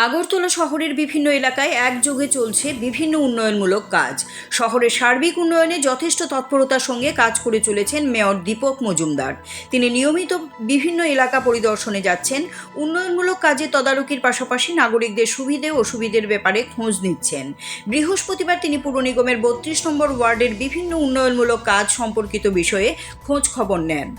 আগরতলা শহরের বিভিন্ন এলাকায় একযোগে চলছে বিভিন্ন উন্নয়নমূলক কাজ। শহরের সার্বিক উন্নয়নে যথেষ্ট তৎপরতার সঙ্গে কাজ করে চলেছেন মেয়র দীপক মজুমদার। তিনি নিয়মিত বিভিন্ন এলাকা পরিদর্শনে যাচ্ছেন, উন্নয়নমূলক কাজে তদারকির পাশাপাশি নাগরিকদের সুবিধে অসুবিধের ব্যাপারে খোঁজ নিচ্ছেন। বৃহস্পতিবার তিনি পুর নিগমের 32 নম্বর ওয়ার্ডের বিভিন্ন উন্নয়নমূলক কাজ সম্পর্কিত বিষয়ে খোঁজ খবর নেন।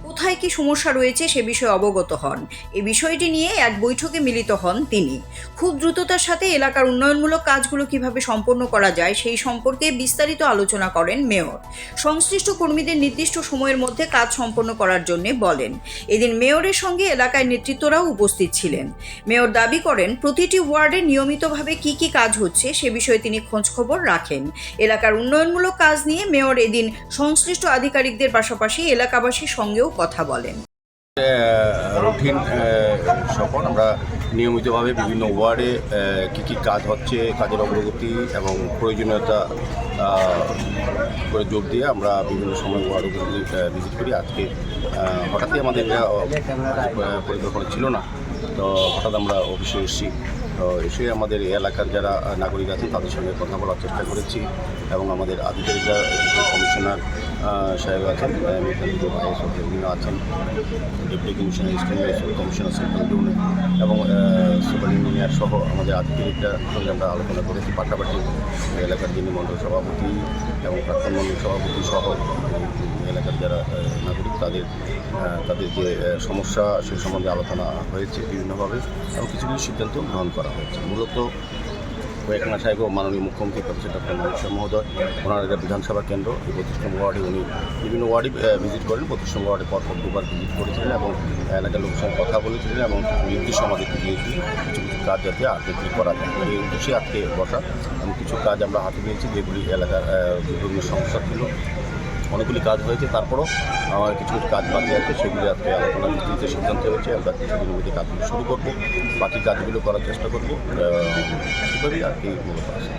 কোথায় কি সমস্যা রয়েছে সে বিষয়ে অবগত হন। এই বিষয়টি নিয়ে এক বৈঠকে মিলিত হন তিনি। খুব দ্রুততার সাথে এলাকার উন্নয়নমূলক কাজগুলো কিভাবে সম্পন্ন করা যায় সেই সম্পর্কে বিস্তারিত আলোচনা করেন মেয়র। সংশ্লিষ্ট কর্মীদের নির্দিষ্ট সময়ের মধ্যে কাজ সম্পন্ন করার জন্য বলেন। এদিন মেয়রের সঙ্গে এলাকায় নেতৃত্বরাও উপস্থিত ছিলেন। মেয়র দাবি করেন, প্রতিটি ওয়ার্ডে নিয়মিতভাবে কি কি কাজ হচ্ছে সে বিষয়ে তিনি খোঁজখবর রাখেন। এলাকার উন্নয়নমূলক কাজ নিয়ে মেয়র এদিন সংশ্লিষ্ট আধিকারিকদের পাশাপাশি এলাকাবাসীর সঙ্গেও কথা বলেন। রুটিন সফর আমরা নিয়মিতভাবে বিভিন্ন ওয়ার্ডে কী কী কাজ হচ্ছে, কাজের অগ্রগতি এবং প্রয়োজনীয়তা করে যোগ দিয়ে আমরা বিভিন্ন সময় ওয়ার্ডগুলি ভিজিট করি। আজকে হঠাৎই আমাদের পরিকল্পনা ছিল না, তো হঠাৎ আমরা অফিসে এসেছি। তো এসে আমাদের এলাকার যারা নাগরিক আছেন তাদের সঙ্গে কথা বলার চেষ্টা করেছি এবং আমাদের আধিকারিকরা, কমিশনার সাহেব আছেন, বিভিন্ন আছেন, deputy commissioner, state commissioner central জোনে এবং সুপার ইঞ্জিনিয়ার সহ আমাদের আধিকারিকদের সঙ্গে আমরা আলোচনা করেছি। পাশাপাশি এলাকার যিনি মণ্ডল সভাপতি এবং প্রাক্তন মণ্ডল সভাপতি সহ এলাকার যারা নাগরিক তাদের যে সমস্যা সে সম্বন্ধে আলোচনা হয়েছে বিভিন্নভাবে এবং কিছু কিছু সিদ্ধান্ত গ্রহণ করা হয়েছে। মূলত কয়েক মাস আগে মাননীয় মুখ্যমন্ত্রী প্রফেসর ডক্টর মানিক শাহ মহোদয় ওনার একটা বিধানসভা কেন্দ্র 32 নম্বর ওয়ার্ডে উনি বিভিন্ন ওয়ার্ডে ভিজিট করেন। 32 নম্বর ওয়ার্ডে পরপর দুবার ভিজিট করেছিলেন এবং এলাকার লোকের সঙ্গে কথা বলেছিলেন এবং নির্দিষ্ট আমাদেরকে দিয়েছিলেন কিছু কিছু কাজ যাতে আগে করা যায়। এই উদ্দেশ্যে আজকে বসা এবং কিছু কাজ আমরা হাতে নিয়েছি যেগুলি এলাকার বিভিন্ন সমস্যা ছিল। অনেকগুলি কাজ হয়েছে, তারপরও আমার কিছু কিছু কাজ বাকি আছে, সেগুলি আজকে আলোচনার ভিত্তিতে সিদ্ধান্ত হয়েছে। আমরা কিছুদিনের মধ্যে কাজগুলো শুরু করবো, বাকি কাজগুলো করার চেষ্টা করবো। সেভাবেই আর কি মূলত আছে।